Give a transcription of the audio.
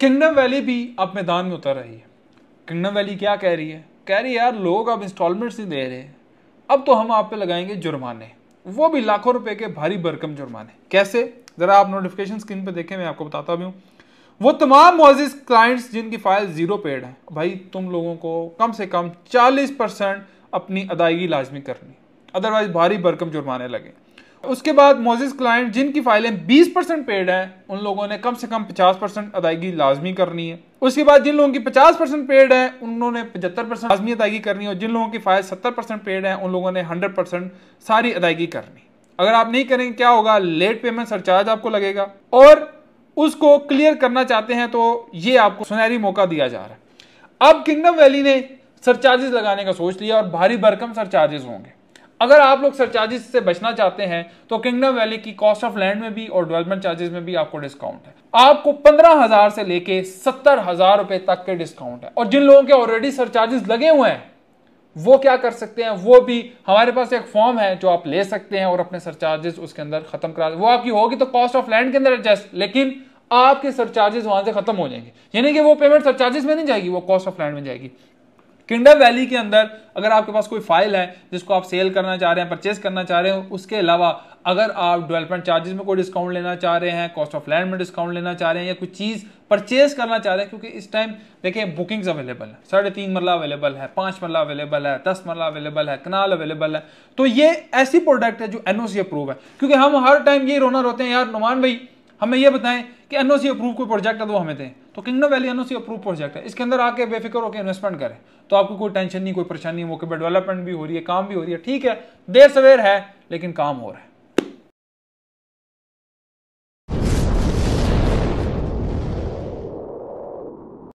Kingdom valley भी अब मैदान में उतर रही है। किंगडम वैली क्या कह रही है? कह रही है यार लोग अब इंस्टॉलमेंट्स नहीं दे रहे, अब तो हम आप पे लगाएंगे जुर्माने, वो भी लाखों रुपए के भारी भरकम जुर्माने। कैसे? जरा आप नोटिफिकेशन स्क्रीन पे देखें, मैं आपको बताता भी हूँ। वो तमाम मुअज़्ज़िज़ क्लाइंट्स जिनकी फाइल जीरो पेड है, भाई तुम लोगों को कम से कम 40% अपनी अदायगी लाजमी करनी, अदरवाइज भारी भरकम जुर्माने लगे। उसके बाद मुअज़्ज़िज़ क्लाइंट जिनकी फाइलें 20% पेड हैं, उन लोगों ने कम से कम 50% अदायगी लाजमी करनी है। उसके बाद जिन लोगों की 50% पेड है, उन्होंने 75% लाजमी अदायगी करनी है, और जिन लोगों की फाइल 70% पेड है, उन लोगों ने 100% सारी अदायगी करनी। अगर आप नहीं करेंगे क्या होगा? लेट पेमेंट सरचार्ज आपको लगेगा, और उसको क्लियर करना चाहते हैं तो ये आपको सुनहरी मौका दिया जा रहा है। अब किंगडम वैली ने सरचार्जेस लगाने का सोच लिया, और भारी भरकम सरचार्जेस होंगे। अगर आप लोग सरचार्जेस से बचना चाहते हैं तो किंगडम वैली की कॉस्ट ऑफ लैंड में भी और डेवलपमेंट चार्जेस में भी आपको डिस्काउंट है। आपको 15,000 से लेके 70,000 रुपए तक के डिस्काउंट है। और जिन लोगों के ऑलरेडी सरचार्जेस लगे हुए हैं वो क्या कर सकते हैं? वो भी हमारे पास एक फॉर्म है जो आप ले सकते हैं और अपने सरचार्जेस उसके अंदर खत्म करा, वो आपकी होगी तो कॉस्ट ऑफ लैंड के अंदर एडजस्ट, लेकिन आपके सरचार्जेस वहां से खत्म हो जाएंगे, यानी कि वो पेमेंट सरचार्जेस में नहीं जाएगी, वो कॉस्ट ऑफ लैंड में जाएगी। किंगडम वैली के अंदर अगर आपके पास कोई फाइल है जिसको आप सेल करना चाह रहे हैं, परचेज करना चाह रहे हो, उसके अलावा अगर आप डेवलपमेंट चार्जेस में कोई डिस्काउंट लेना चाह रहे हैं, कॉस्ट ऑफ लैंड में डिस्काउंट लेना चाह रहे हैं, या कुछ चीज परचेज करना चाह रहे हैं, क्योंकि इस टाइम देखिए बुकिंग्स अवेलेबल है, 3.5 मरला अवेलेबल है, 5 मरला अवेलेबल है, 10 मरला अवेलेबल है, कनाल अवेलेबल है। तो ये ऐसी प्रोडक्ट है जो एनओसी अप्रूव है, क्योंकि हम हर टाइम ये रोना रोते हैं यार नुमान भाई हमें ये बताएं कि एनओसी अप्रूव कोई प्रोजेक्ट है तो हमें दें। तो kingdom valley NOC approve project है, इसके अंदर आके बेफिक्र होकर इन्वेस्टमेंट करें तो आपको कोई टेंशन नहीं, कोई परेशानी, मौके पर डेवलपमेंट भी हो रही है, काम भी हो रही है। ठीक है, देर सवेर है लेकिन काम हो रहा है।